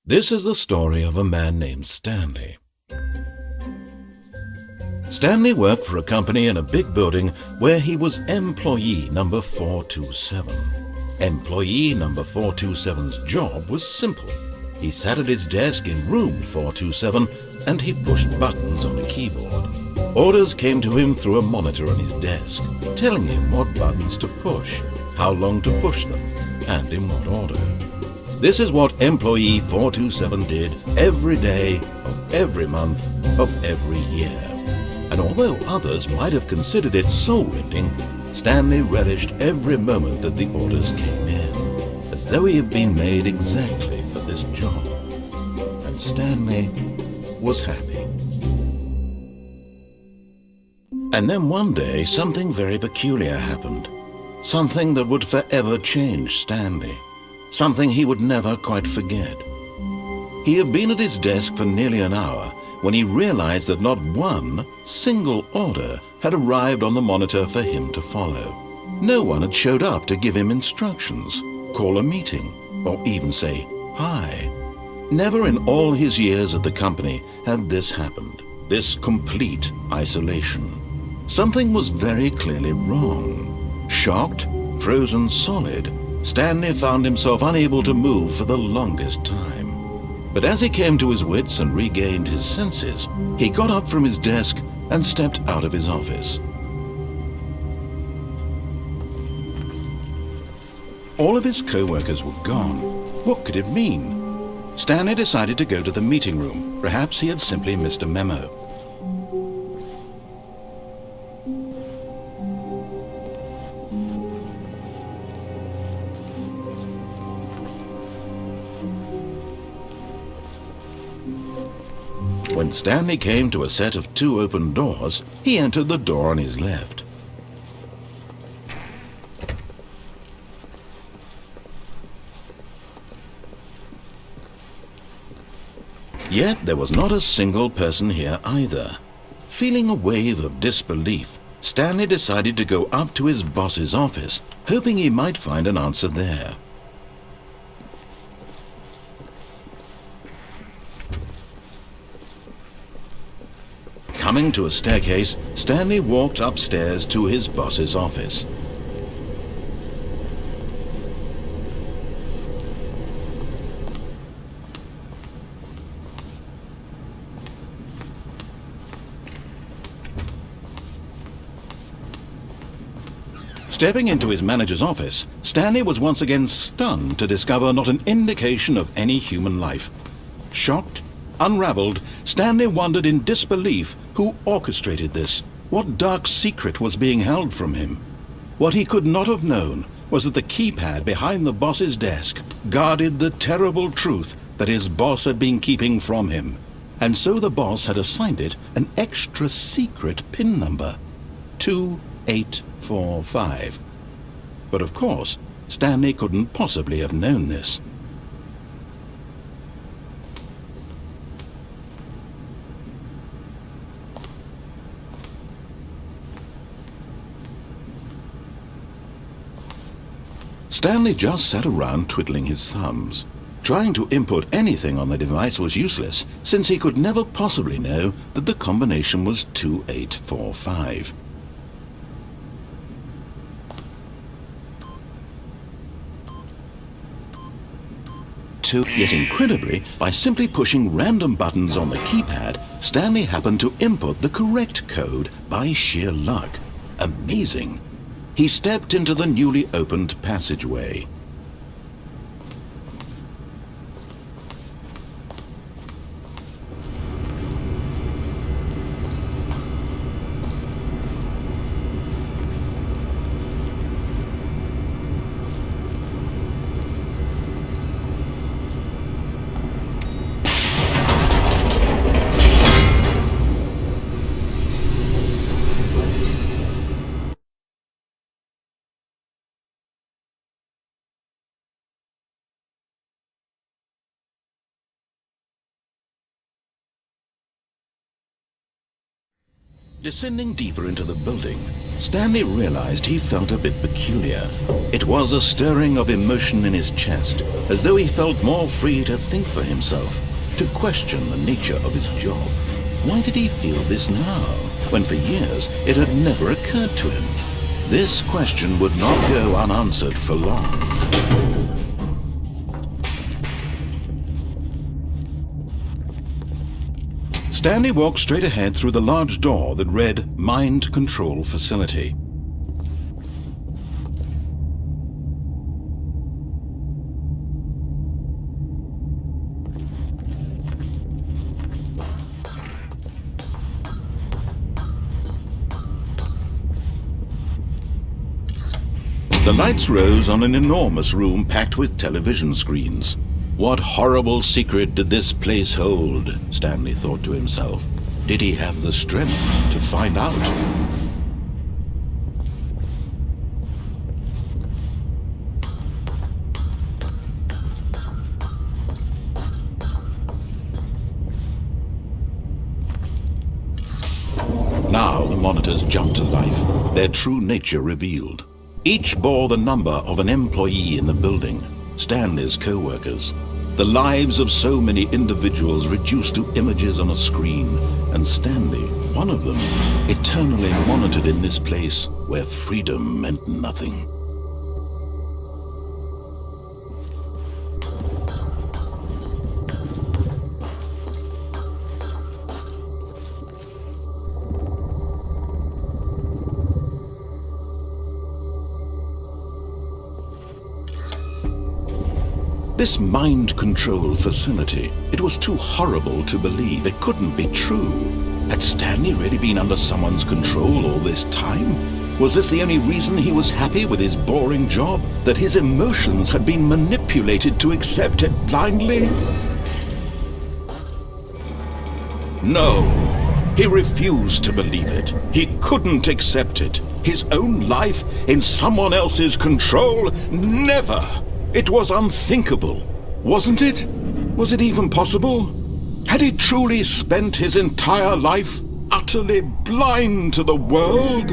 This is the story of a man named Stanley. Stanley worked for a company in a big building where he was employee number 427. Employee number 427's job was simple. He sat at his desk in room 427 and he pushed buttons on a keyboard. Orders came to him through a monitor on his desk, telling him what buttons to push, how long to push them, and in what order. This is what employee 427 did every day of every month of every year. And although others might have considered it soul-rending, Stanley relished every moment that the orders came in, as though he had been made exactly for this job. And Stanley was happy. And then one day, something very peculiar happened. Something that would forever change Stanley. Something he would never quite forget. He had been at his desk for nearly an hour when he realized that not one single order had arrived on the monitor for him to follow. No one had showed up to give him instructions, call a meeting, or even say hi. Never in all his years at the company had this happened, this complete isolation. Something was very clearly wrong. Shocked, frozen solid, Stanley found himself unable to move for the longest time. But as he came to his wits and regained his senses, he got up from his desk and stepped out of his office. All of his co-workers were gone. What could it mean? Stanley decided to go to the meeting room. Perhaps he had simply missed a memo. When Stanley came to a set of 2 open doors, he entered the door on his left. Yet there was not a single person here either. Feeling a wave of disbelief, Stanley decided to go up to his boss's office, hoping he might find an answer there. Coming to a staircase, Stanley walked upstairs to his boss's office. Stepping into his manager's office, Stanley was once again stunned to discover not an indication of any human life. Shocked, unraveled, Stanley wondered in disbelief who orchestrated this. What dark secret was being held from him? What he could not have known was that the keypad behind the boss's desk guarded the terrible truth that his boss had been keeping from him. And so the boss had assigned it an extra secret PIN number, 2845. But of course, Stanley couldn't possibly have known this. Stanley just sat around twiddling his thumbs. Trying to input anything on the device was useless, since he could never possibly know that the combination was 2845. Yet incredibly, by simply pushing random buttons on the keypad, Stanley happened to input the correct code by sheer luck. Amazing! He stepped into the newly opened passageway. Descending deeper into the building, Stanley realized he felt a bit peculiar. It was a stirring of emotion in his chest, as though he felt more free to think for himself, to question the nature of his job. Why did he feel this now, when for years it had never occurred to him? This question would not go unanswered for long. Stanley walked straight ahead through the large door that read Mind Control Facility. The lights rose on an enormous room packed with television screens. What horrible secret did this place hold? Stanley thought to himself. Did he have the strength to find out? Now the monitors jumped to life, their true nature revealed. Each bore the number of an employee in the building, Stanley's co-workers. The lives of so many individuals reduced to images on a screen, and Stanley, one of them, eternally monitored in this place where freedom meant nothing. This mind control facility, it was too horrible to believe. It couldn't be true. Had Stanley really been under someone's control all this time? Was this the only reason he was happy with his boring job? That his emotions had been manipulated to accept it blindly? No, he refused to believe it. He couldn't accept it. His own life in someone else's control? Never! It was unthinkable, wasn't it? Was it even possible? Had he truly spent his entire life utterly blind to the world?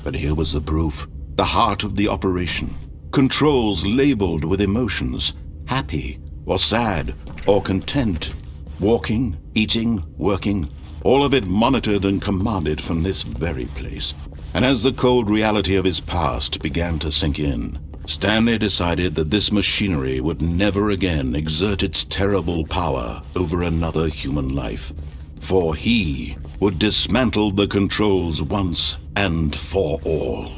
But here was the proof, the heart of the operation. Controls labeled with emotions, happy or sad or content. Walking, eating, working, all of it monitored and commanded from this very place. And as the cold reality of his past began to sink in, Stanley decided that this machinery would never again exert its terrible power over another human life. For he would dismantle the controls once and for all.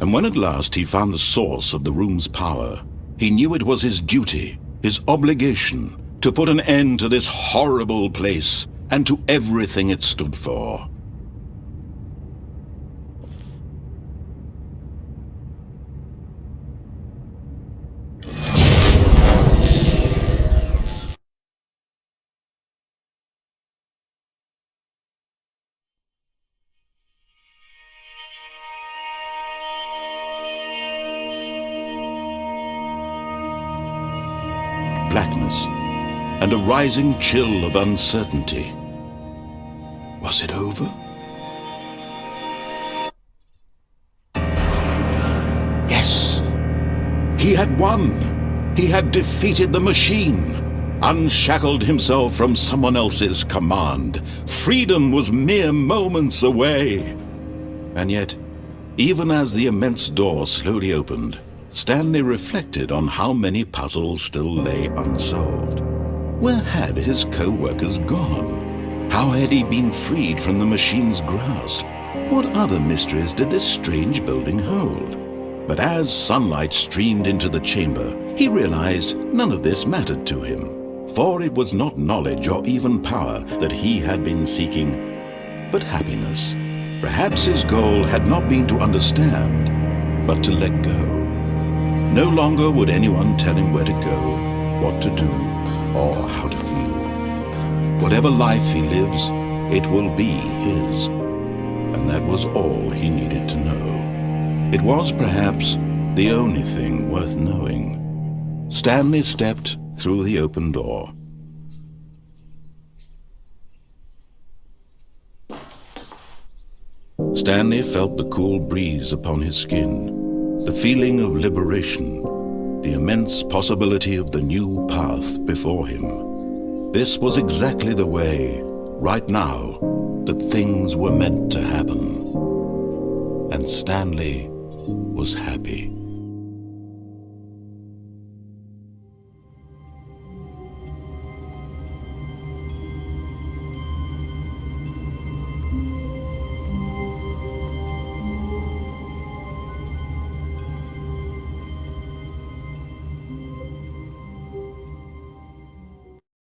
And when at last he found the source of the room's power, he knew it was his duty, his obligation, to put an end to this horrible place and to everything it stood for. Blackness, and a rising chill of uncertainty. Was it over? Yes! He had won! He had defeated the machine! Unshackled himself from someone else's command. Freedom was mere moments away! And yet, even as the immense door slowly opened, Stanley reflected on how many puzzles still lay unsolved. Where had his co-workers gone? How had he been freed from the machine's grasp? What other mysteries did this strange building hold? But as sunlight streamed into the chamber, he realized none of this mattered to him, for it was not knowledge or even power that he had been seeking, but happiness. Perhaps his goal had not been to understand, but to let go. No longer would anyone tell him where to go, what to do, or how to feel. Whatever life he lives, it will be his. And that was all he needed to know. It was perhaps the only thing worth knowing. Stanley stepped through the open door. Stanley felt the cool breeze upon his skin, the feeling of liberation, the immense possibility of the new path before him. This was exactly the way, right now, that things were meant to happen. And Stanley was happy.